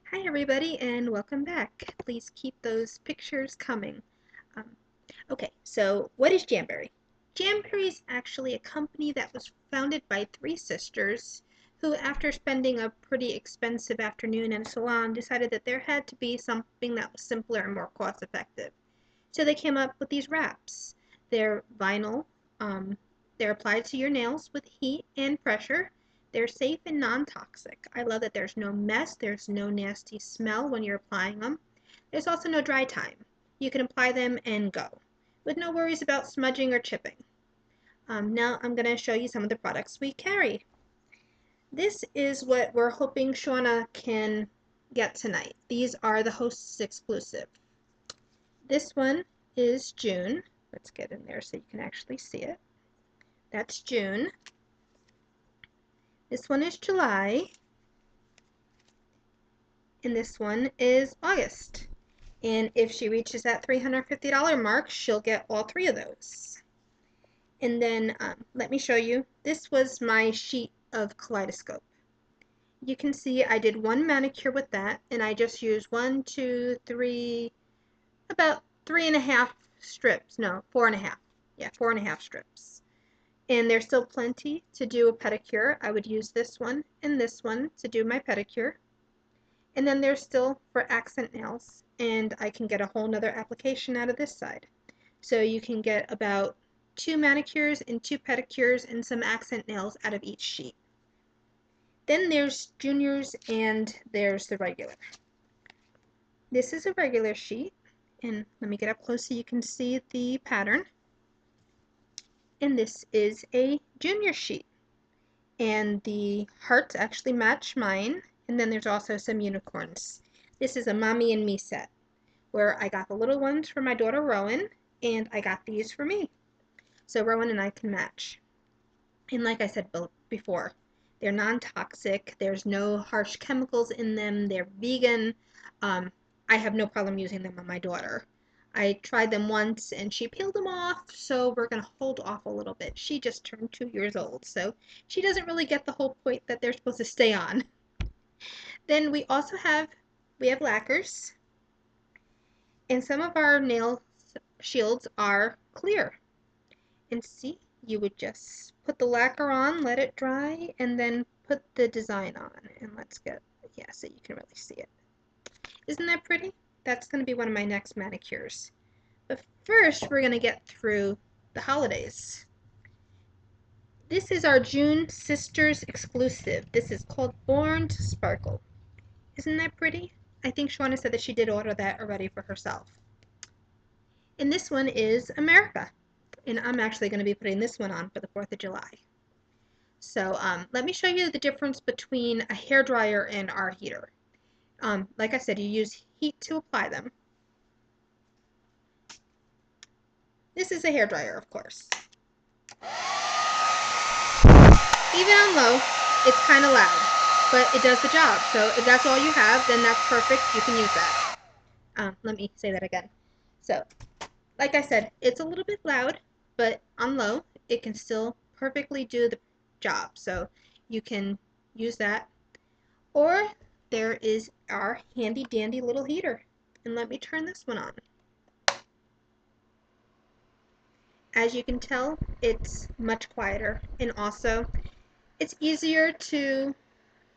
Hi everybody and welcome back. Please keep those pictures coming. Um, okay, so what is Jamberry? Jamberry is actually a company that was founded by three sisters who, after spending a pretty expensive afternoon in a salon, decided that there had to be something that was simpler and more cost effective. So they came up with these wraps. They're vinyl. Um, they're applied to your nails with heat and pressure. They're safe and non-toxic. I love that there's no mess, there's no nasty smell when you're applying them. There's also no dry time. You can apply them and go, with no worries about smudging or chipping. Now I'm going to show you some of the products we carry. This is what we're hoping Shauna can get tonight. These are the Hostess exclusive. This one is June. Let's get in there so you can actually see it. That's June. This one is July. And this one is August. And if she reaches that $350 mark, she'll get all three of those. And then let me show you. This was my sheet of kaleidoscope. You can see I did one manicure with that, and I just used one, two, three, about 3.5 strips. No, 4.5. Yeah, 4.5 strips. And there's still plenty to do a pedicure. I would use this one and this one to do my pedicure. And then there's still for accent nails, and I can get a whole nother application out of this side. So you can get about 2 manicures and 2 pedicures and some accent nails out of each sheet. Then there's juniors and there's the regular. This is a regular sheet, and let me get up close so you can see the pattern. And this is a junior sheet. And the hearts actually match mine, and then there's also some unicorns. This is a mommy and me set, where I got the little ones for my daughter Rowan, and I got these for me. So Rowan and I can match. And like I said before, they're non-toxic, there's no harsh chemicals in them, they're vegan. I have no problem using them on my daughter. I tried them once and she peeled them off, so we're going to hold off a little bit. She just turned 2 years old, so she doesn't really get the whole point that they're supposed to stay on. Then we have lacquers, and some of our nail shields are clear. And see, you would just put the lacquer on, let it dry, and then put the design on. And let's get, yeah, so you can really see it. Isn't that pretty? That's going to be one of my next manicures. But first, we're going to get through the holidays. This is our June Sisters exclusive. This is called Born to Sparkle. Isn't that pretty? I think Shauna said that she did order that already for herself. And this one is America. And I'm actually going to be putting this one on for the 4th of July. So let me show you the difference between a hairdryer and our heater. Like I said, you use heat to apply them. This is a hairdryer, of course. Even on low, it's kind of loud, but it does the job. So if that's all you have, then that's perfect. You can use that. Let me say that again. So, like I said, it's a little bit loud, but on low, it can still perfectly do the job. So you can use that. Or there is our handy dandy little heater. And let me turn this one on. As you can tell, it's much quieter, and also it's easier to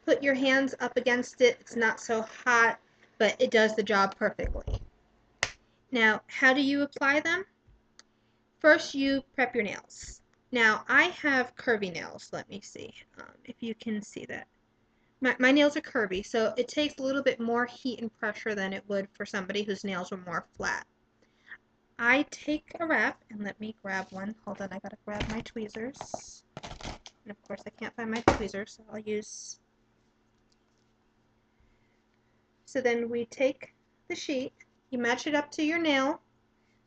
put your hands up against it. It's not so hot, but it does the job perfectly. Now, how do you apply them? First, you prep your nails. Now, I have curvy nails. Let me see if you can see that. My nails are curvy, so it takes a little bit more heat and pressure than it would for somebody whose nails were more flat. I take a wrap, and let me grab one. Hold on, I gotta grab my tweezers. And of course I can't find my tweezers, so I'll use... So then we take the sheet, you match it up to your nail.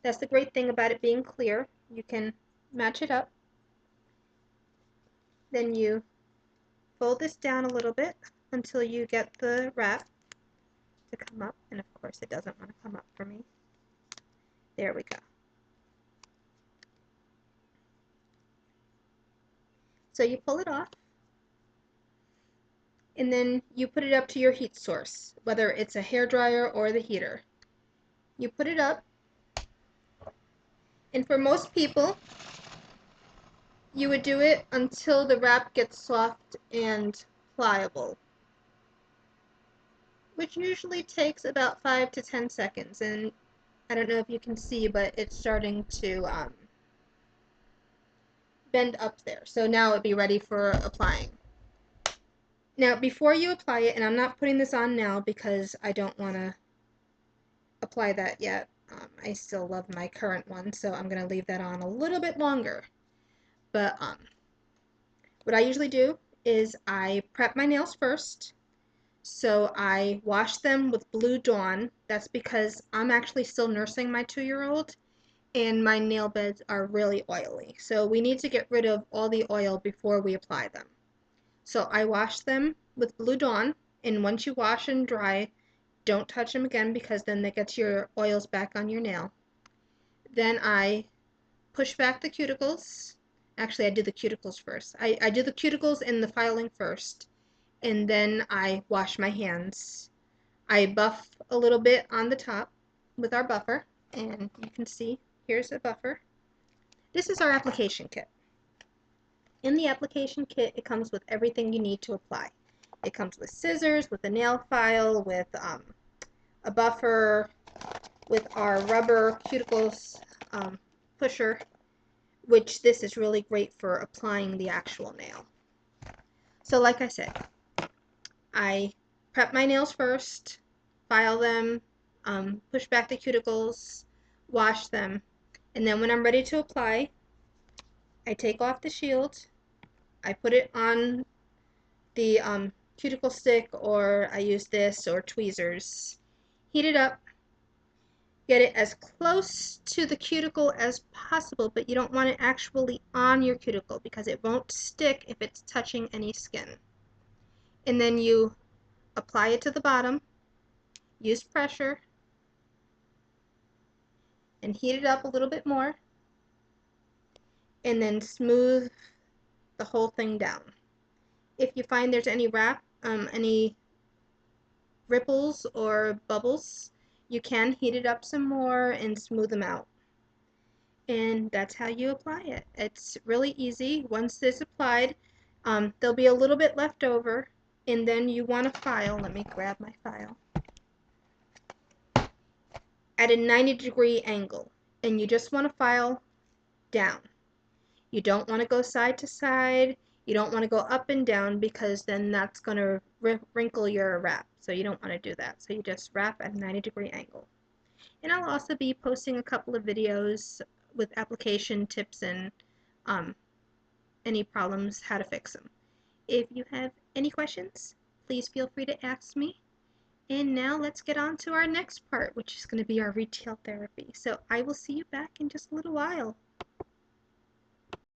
That's the great thing about it being clear. You can match it up. Then you fold this down a little bit until you get the wrap to come up, and of course it doesn't want to come up for me. There we go. So you pull it off, and then you put it up to your heat source, whether it's a hair dryer or the heater. You put it up, and for most people, you would do it until the wrap gets soft and pliable, which usually takes about 5 to 10 seconds. And I don't know if you can see, but it's starting to bend up there. So now it'd be ready for applying. Now, before you apply it, and I'm not putting this on now because I don't want to apply that yet. I still love my current one, so I'm going to leave that on a little bit longer. But what I usually do is I prep my nails first. So I wash them with Blue Dawn. That's because I'm actually still nursing my 2-year-old, and my nail beds are really oily. So we need to get rid of all the oil before we apply them. So I wash them with Blue Dawn, and once you wash and dry, don't touch them again because then that gets your oils back on your nail. Then I push back the cuticles. Actually, I do the cuticles first. I do the cuticles and the filing first, and then I wash my hands. I buff a little bit on the top with our buffer, and you can see here's a buffer. This is our application kit. In the application kit, it comes with everything you need to apply. It comes with scissors, with a nail file, with a buffer, with our rubber cuticles pusher, which this is really great for applying the actual nail. So like I said, I prep my nails first, file them, push back the cuticles, wash them, and then when I'm ready to apply, I take off the shield, I put it on the cuticle stick, or I use this or tweezers, heat it up, get it as close to the cuticle as possible, but you don't want it actually on your cuticle because it won't stick if it's touching any skin. And then you apply it to the bottom, use pressure, and heat it up a little bit more, and then smooth the whole thing down. If you find there's any any ripples or bubbles, you can heat it up some more and smooth them out. And that's how you apply it. It's really easy. Once this applied, there'll be a little bit left over, and then you want to file. Let me grab my file. At a 90-degree angle, and you just want to file down. You don't want to go side to side. You don't want to go up and down because then that's going to wrinkle your wrap. So you don't want to do that. So you just wrap at a 90-degree angle. And I'll also be posting a couple of videos with application tips and any problems, how to fix them. If you have any questions, please feel free to ask me. And now let's get on to our next part, which is going to be our retail therapy. So I will see you back in just a little while.